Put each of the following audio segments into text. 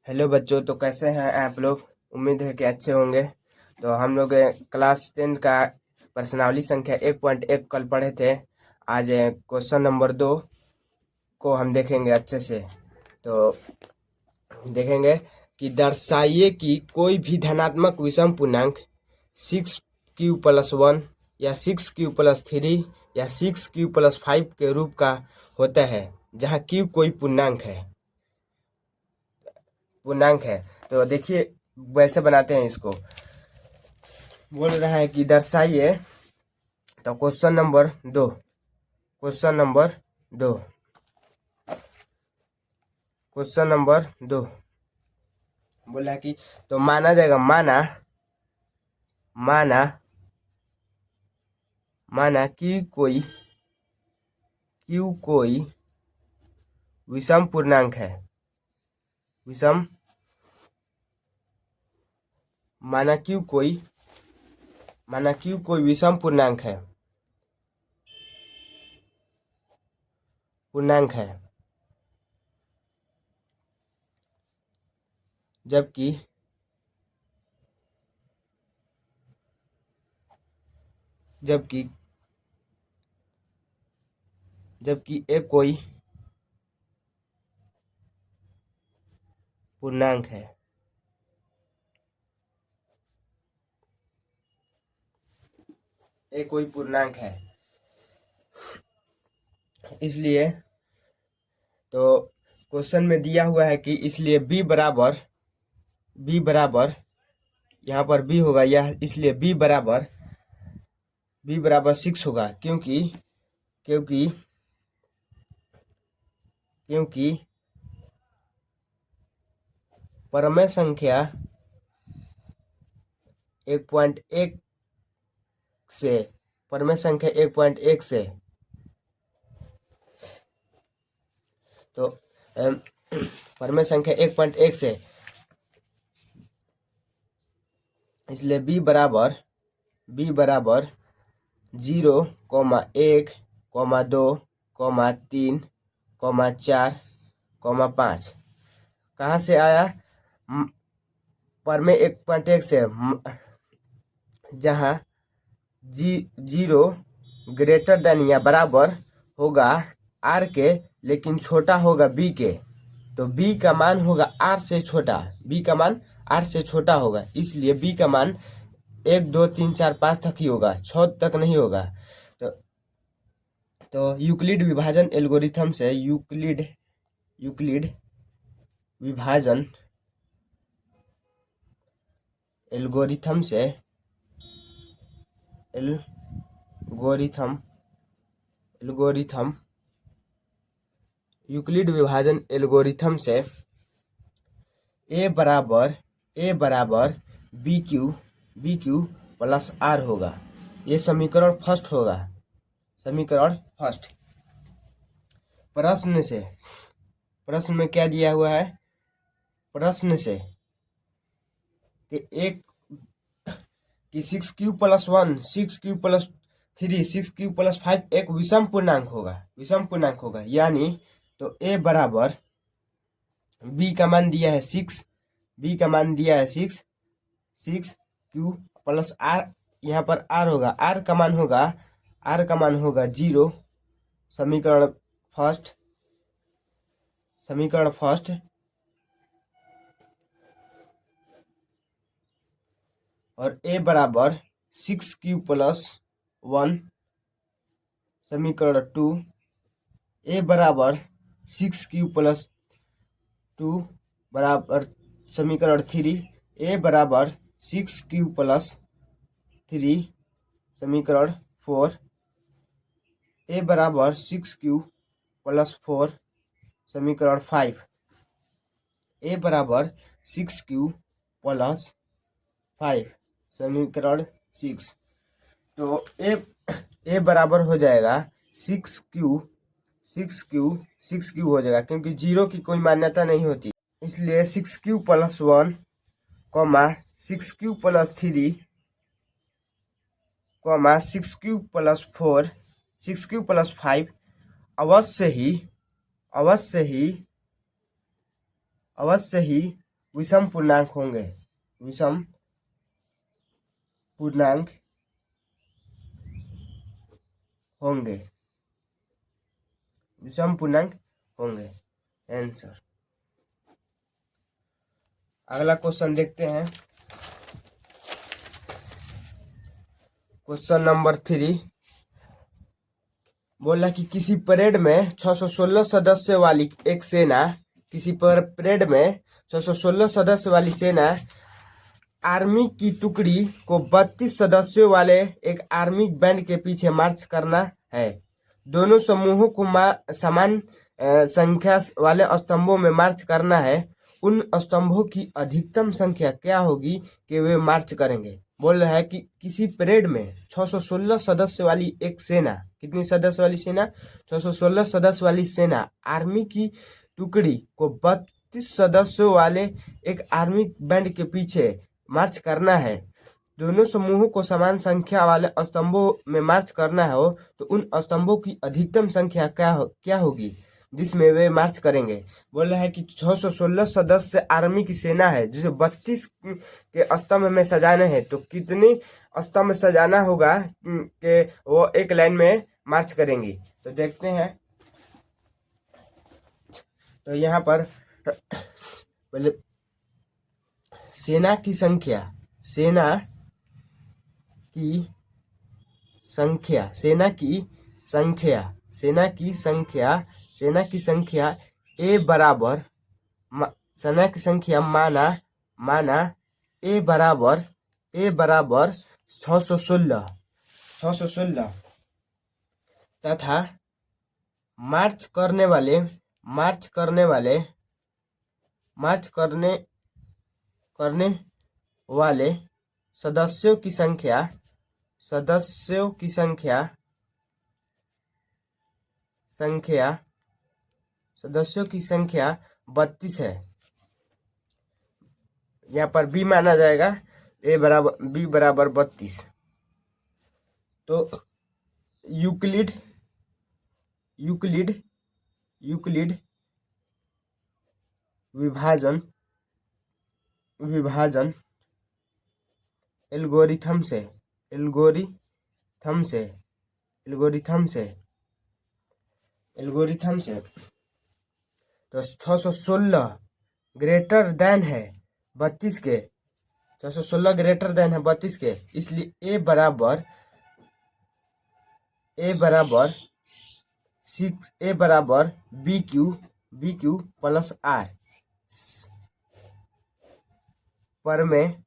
Hello बच्चों, तो कैसे हैं आप लोग। उम्मीद है कि अच्छे होंगे। तो हम लोग क्लास 10 का प्रश्नावली संख्या 1.1 कल पढ़े थे। आज क्वेश्चन नंबर 2 को हम देखेंगे अच्छे से। तो देखेंगे कि दर्शाइए कि कोई भी धनात्मक विषम पूर्णांक 6q+1 या 6q+3 या 6q+5 के रूप का होता है जहाँ q कोई पूर्णांक है। तो देखिए वैसे बनाते हैं इसको। बोल रहा है कि दर्शाइए। तो क्वेश्चन नंबर दो बोला कि तो माना जाएगा माना कि कोई विषम पूर्णांक है। माना क्यू कोई विषम पूर्णांक है जबकि एक कोई पूर्णांक है। एक कोई पूर्णांक है, इसलिए तो क्वेश्चन में दिया हुआ है कि इसलिए b बराबर यहाँ पर b होगा, यह इसलिए b बराबर 6 होगा क्योंकि परमेय संख्या 1.1 से तो परमेय संख्या 1.1 से इसलिए b बराबर 0, 1, 2, 3, 4, 5 कहाँ से आया? परमेय 1.1 से, जहाँ 0 ग्रेटर देन या बराबर होगा r के लेकिन छोटा होगा b के। तो b का मान होगा r से छोटा होगा, इसलिए b का मान 1, 2, 3, 4, 5 तक ही होगा, 6 तक नहीं होगा। तो यूक्लिड विभाजन एल्गोरिथम से यूक्लिड विभाजन एल्गोरिथम से a बराबर बी क्यू प्लस आर होगा। ये समीकरण फर्स्ट होगा। प्रश्न में क्या दिया हुआ है? प्रश्न से कि 6q+1, 6q+3, 6q+5 एक विषम पूर्णांक होगा यानी तो a बराबर b का मान दिया है 6, q प्लस r, यहाँ पर r होगा, r का मान होगा 0। समीकरण फर्स्ट और a बराबर 6q+1। समीकरण 2 a बराबर 6q+2 बराबर समीकरण 3 a बराबर 6q+3 समीकरण 4 a बराबर 6q+4 समीकरण 5 a बराबर 6q+5 समीकरण 6। तो a बराबर हो जाएगा 6q हो जाएगा क्योंकि 0 की कोई मान्यता नहीं होती, इसलिए 6q+1, 6q+3, 6q+4, 6q+5 अवश्य ही विषम पूर्णांक होंगे, विषम पूर्णांक होंगे, विषम पूर्णांक होंगे। आंसर। अगला क्वेश्चन देखते हैं। क्वेश्चन नंबर 3 बोला कि किसी परेड में 616 सदस्य वाली एक सेना, किसी परेड में 616 सदस्य वाली सेना आर्मी की टुकड़ी को 32 सदस्यों वाले एक आर्मी बैंड के पीछे मार्च करना है। दोनों समूहों को समान संख्या वाले स्तंभों में मार्च करना है। उन स्तंभों की अधिकतम संख्या क्या होगी कि वे मार्च करेंगे। बोल रहा है कि किसी परेड में 616 सदस्य वाली एक सेना, कितनी सदस्य वाली सेना? 616 सदस्य वाली सेना आर्मी की टुकड़ी को 32 सदस्यों वाले एक आर्मी बैंड के पीछे मार्च करना है। दोनों समूहों को समान संख्या वाले स्तंभों में मार्च करना हो तो उन स्तंभों की अधिकतम संख्या क्या होगी जिसमें वे मार्च करेंगे। बोल रहा है कि 616 सदस्य आर्मी की सेना है जिसे 32 के स्तंभ में सजाने हैं, तो कितने स्तंभ सजाना होगा कि वो एक लाइन में मार्च करेंगी। तो देखते हैं। तो यहाँ पर पहले सेना की संख्या, सेना की संख्या ए बराबर, सेना की संख्या माना ए बराबर 616 तथा मार्च करने वाले सदस्यों की संख्या 32 है। यहाँ पर बी माना जाएगा, बी बराबर 32। तो यूक्लिड विभाजन एल्गोरिथम से तो 616 ग्रेटर देन है 32 के, 616 ग्रेटर देन है 32 के, इसलिए ए बराबर 6 बी क्यू प्लस आर पर में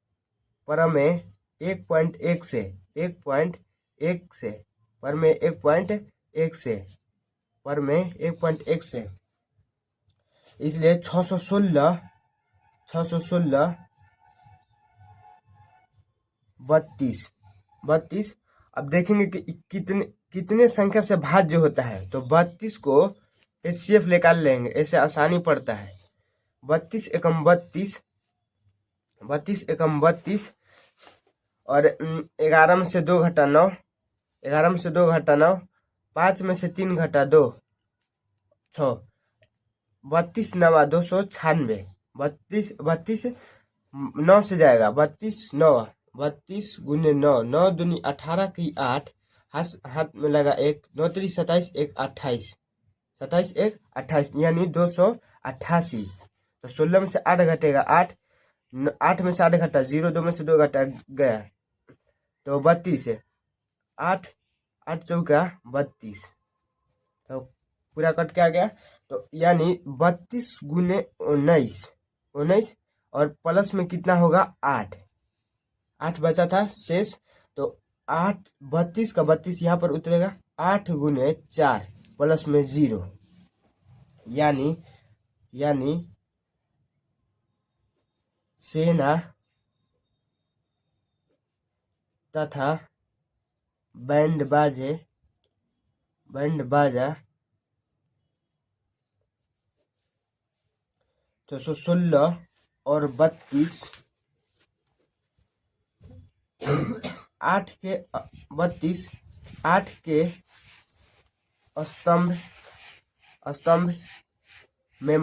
1.1 से पर में 1.1 से इसलिए 616 32। अब देखेंगे कि कितने संख्या से भाज्य होता है। तो 32 को HCF निकाल लेंगे, ऐसे आसानी पड़ता है। 32 एकम 32 और 11 में से 2 घटा 9, 5 में से 3 घटा 2 6, 32 9 296, 32 9 से जाएगा, 32 गुने 9, 9 दूनी 18 की 8, हाथ में लगा 1, 9 3 27, 1 28, 27 1 28 यानी 288। तो 16 में से 8 घटेगा 8, 8 में से 8 घटा 0, 2 में से 2 घटा गया तो 32 है। 8 चौका 32, तो पूरा कट के आ गया। तो यानी 32 गुने 19 और प्लस में कितना होगा 8 बचा था शेष। तो 8 32 का 32 यहाँ पर उतरेगा, 8 गुने 4 प्लस में 0 यानी सेना तथा बैंड बाजा 616 और 32 8 के स्तंभ में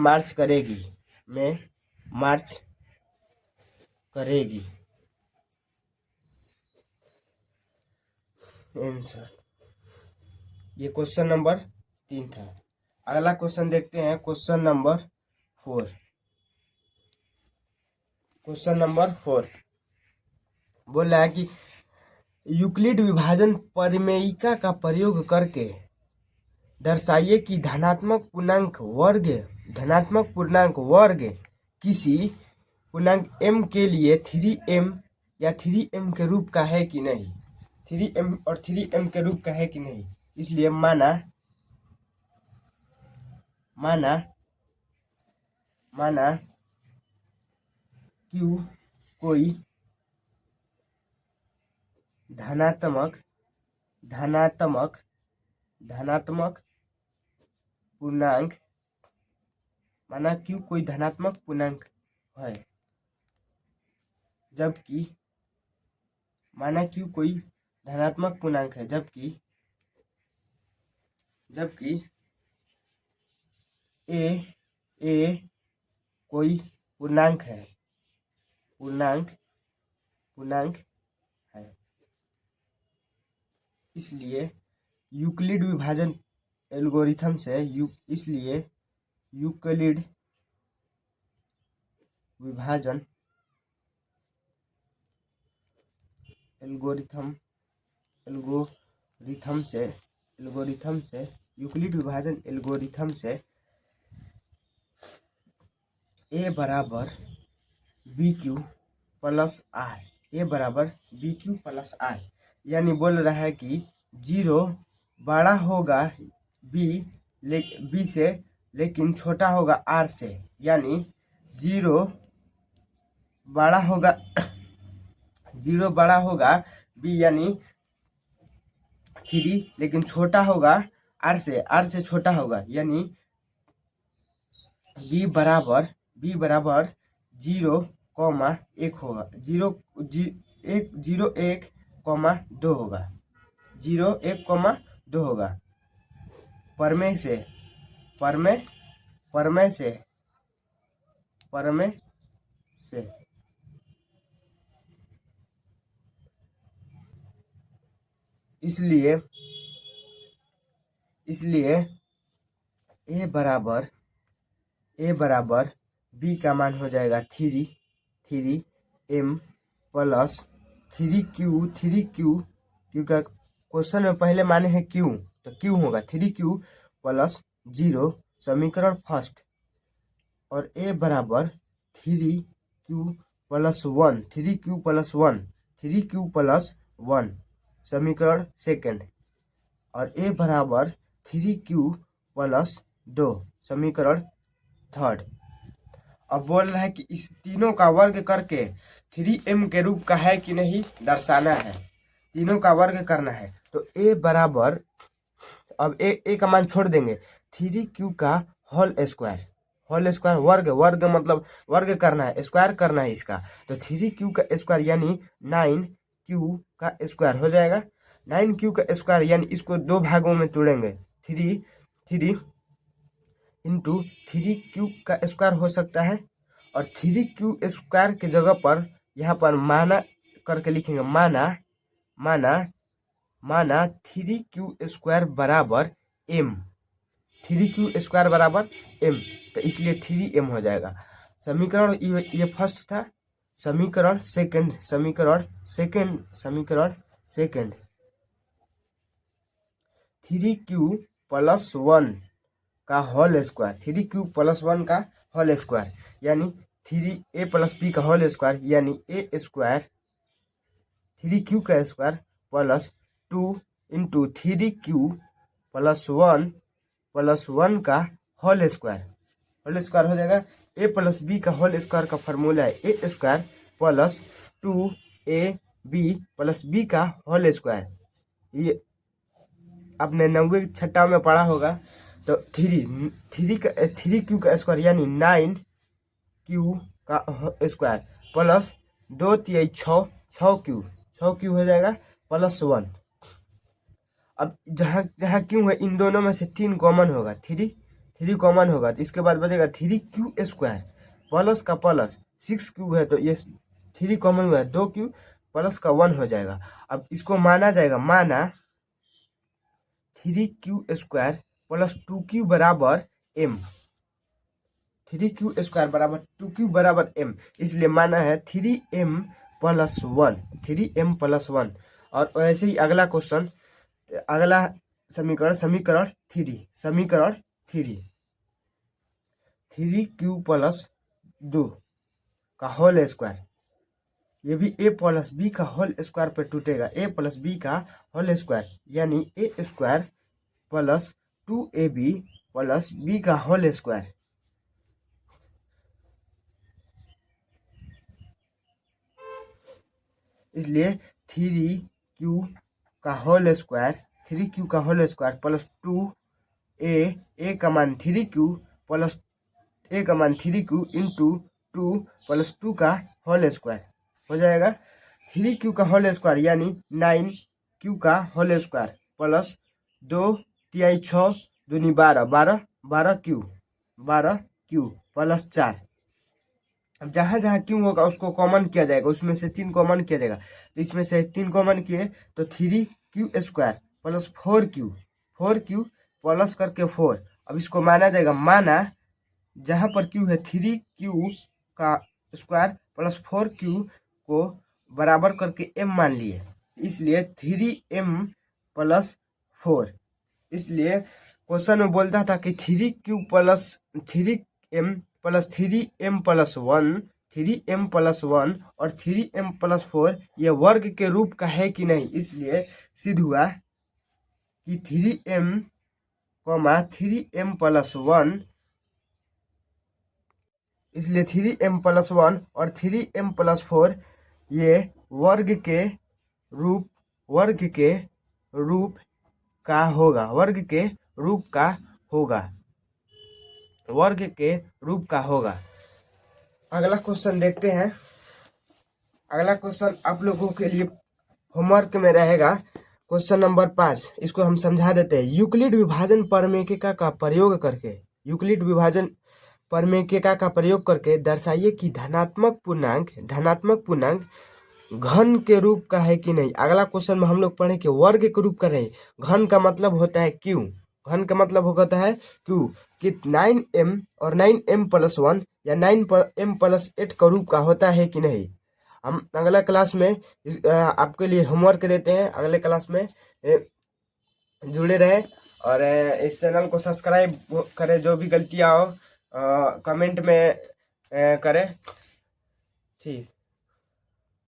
मार्च करेगी। आंसर ये क्वेश्चन नंबर 3 था। अगला क्वेश्चन देखते हैं, क्वेश्चन नंबर 4। क्वेश्चन नंबर 4 बोल रहा है कि यूक्लिड विभाजन परिमेयिका का प्रयोग करके दर्शाइए कि धनात्मक पूर्णांक वर्ग किसी पूर्णांक m के लिए 3m या 3m के रूप का है कि नहीं। 3m और 3m के रूप का है कि नहीं। इसलिए माना Q कोई धनात्मक पूर्णांक, माना Q कोई धनात्मक पूर्णांक है, जबकि माना Q कोई धनात्मक पूर्णांक है, जबकि a कोई पूर्णांक है, इसलिए यूक्लिड विभाजन एल्गोरिथम से यूक्लिड विभाजन एल्गोरिथम से a बराबर BQ प्लस R, यानी बोल रहा है कि 0 बड़ा होगा B से लेकिन छोटा होगा R से, यानी 0 बड़ा होगा B यानी 3 लेकिन छोटा होगा R से छोटा होगा, यानी B बराबर 0, 1 होगा, 0, 1, 2 होगा, 0, 1, 2 होगा। परमेय से इसलिए a बराबर b का मान हो जाएगा 3m प्लस 3q, क्योंकि क्वेश्चन में पहले माने हैं q, तो q होगा 3q प्लस 0, समीकरण फर्स्ट। और a बराबर 3q प्लस 1, समीकरण सेकंड। और a बराबर 3q प्लस 2, समीकरण थर्ड। अब बोल रहा है कि इस तीनों का वर्ग करके 3m के रूप का है कि नहीं दर्शाना है, तीनों का वर्ग करना है। तो a बराबर, अब a का मान छोड़ देंगे, 3q का होल स्क्वायर वर्ग मतलब वर्ग करना है, स्क्वायर करना है इसका, तो 3q का स्क्वायर यानी 9q का स्क्वायर हो जाएगा। 9q का स्क्वायर यानी इसको दो भागों में तोड़ेंगे, 3 इंटू 3q का स्क्वायर हो सकता है, और 3q स्क्वायर के जगह पर यहाँ पर माना करके लिखेंगे, माना 3q स्क्वायर बराबर m, 3q स्क्वायर बराबर m, तो इसलिए 3m हो जाएगा। समीकरण ये फर्स्ट था। समीकरण सेकंड 3q प्लस 1 का होल स्क्वायर, 3q प्लस 1 का होल स्क्वायर यानी 3a प्लस b का होल स्क्वायर, यानी a स्क्वायर 3q का square plus 2 into 3q plus 1 का होल स्क्वायर हो जाएगा। a प्लस b का होल स्क्वायर का फॉर्मूला है a square plus 2ab plus b का होल स्क्वायर। ये आपने 9वीं छठा में पढ़ा होगा। तो 3q का स्क्वायर यानी 9q का स्क्वायर प्लस 2 3 6q हो जाएगा प्लस 1। अब जहाँ क्यू है इन दोनों में से 3 कॉमन होगा, 3 कॉमन होगा, तो इसके बाद बचेगा 3q स्क्वायर प्लस का प्लस 6q है, तो ये 3 कॉमन हुआ है, 2q प्लस का 1 हो जाएगा। अब इसको माना जाएगा, माना 3q² प्लस 2q बराबर m, 3q² बराबर 2q बराबर m, इसलिए माना है 3m प्लस 1, 3m+1। और वैसे ही अगला क्वेश्चन, अगला समीकरण, समीकरण 3 3q प्लस 2 का होल स्क्वायर, ये भी a प्लस बी का होल स्क्वायर पे टूटेगा, a प्लस बी का होल स्क्वायर, यानी a² plus 2ab plus b का होल स्क्वायर। इसलिए 3q का होल स्क्वायर, 3q का होल स्क्वायर प्लस 2a का मान 3q प्लस a का मान 3q इंटू 2 प्लस 2 का होल स्क्वायर हो जाएगा। 3q का होल स्क्वायर यानी 9q का होल स्क्वायर प्लस 2 तिहाई 6 दूनी 12, 12q प्लस 4। अब जहाँ जहाँ क्यों होगा उसको कॉमन किया जाएगा, उसमें से 3 कॉमन किया जाएगा, तो इसमें से 3 कॉमन किए तो 3q² प्लस 4q प्लस करके 4। अब इसको माना जाएगा, माना जहाँ पर q है 3q का स्क्वायर प्लस 4q को बराबर करके m मान लिए, इसलिए 3m प्लस 4। इसलिए क्वेश्चन में बोलता था कि 3q plus 3m plus 3m+1, 3m+1 और 3m+4 ये वर्ग के रूप का है कि नहीं। इसलिए सिद्ध हुआ कि 3m, 3m+1, इसलिए 3m+1 और 3m+4 ये वर्ग के रूप का होगा, वर्ग के रूप का होगा। अगला क्वेश्चन देखते हैं। अगला क्वेश्चन आप लोगों के लिए होमवर्क में रहेगा, क्वेश्चन नंबर 5। इसको हम समझा देते हैं। यूक्लिड विभाजन प्रमेयिका का प्रयोग करके, यूक्लिड विभाजन प्रमेयिका का प्रयोग करके दर्शाइए कि धनात्मक पूर्णांक घन के रूप का है कि नहीं। अगला क्वेश्चन में हम लोग पढ़े कि वर्ग के रूप का नहीं, घन का मतलब होता है क्यू, घन का मतलब होता है क्यू, कि 9m और 9m+1 या 9m+8 का रूप का होता है कि नहीं। हम अगला क्लास में आपके लिए होमवर्क देते हैं, अगले क्लास में जुड़े रहें और इस चैनल को सब्सक्राइब करें। जो भी गलतियाँ हो कमेंट में करें। ठीक।